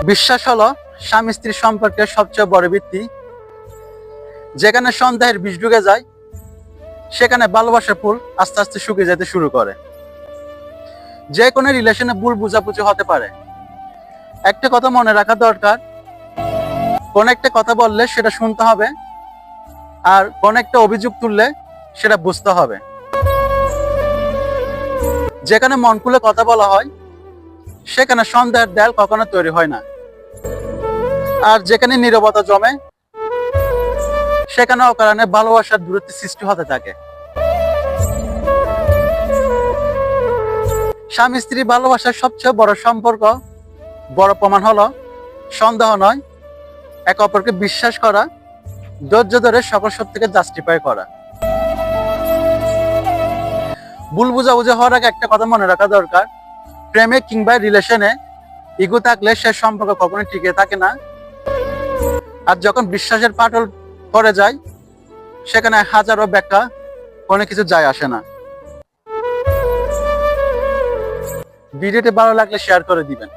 বিশ্বাস হলো স্বামী স্ত্রীর সম্পর্কের সবচেয়ে বড় ভিত্তি। যেখানে সন্দেহের বিষ ঢুকে যায়, সেখানে ভালোবাসার ফুল আস্তে আস্তে শুকিয়ে যেতে শুরু করে। যে কোনো রিলেশনে ভুল বুঝাবুঝি হতে পারে। একটা কথা মনে রাখা দরকার, কোন একটা কথা বললে সেটা শুনতে হবে, আর কোন একটা অভিযোগ তুললে সেটা বুঝতে হবে। যেখানে মন খুলে কথা বলা হয়, সেখানে সন্দেহের দেয়াল কখনো তৈরি হয় না। আর যেখানে নীরবতা জমে, সেখানে অকারণে ভালোবাসার দূরত্ব সৃষ্টি হতে থাকে। স্বামী স্ত্রী ভালোবাসার সবচেয়ে বড় সম্পর্ক, বড় প্রমাণ হলো সন্দেহ নয়, একে অপরকে বিশ্বাস করা, ধৈর্য ধরে সকল সত্যকে জাস্টিফাই করা। ভুল বুঝাবুঝি হওয়ার আগে একটা কথা মনে রাখা দরকার, প্রেমে কিংবা রিলেশনে ইগো থাকলে সে সম্পর্ক কখনোই টিকে থাকে না। আর যখন বিশ্বাসের ফাটল পড়ে যায়, সেখানে হাজারো ব্যাখ্যা কোনো কিছু যায় আসে না। ভিডিওটি ভালো লাগলে শেয়ার করে দিবেন।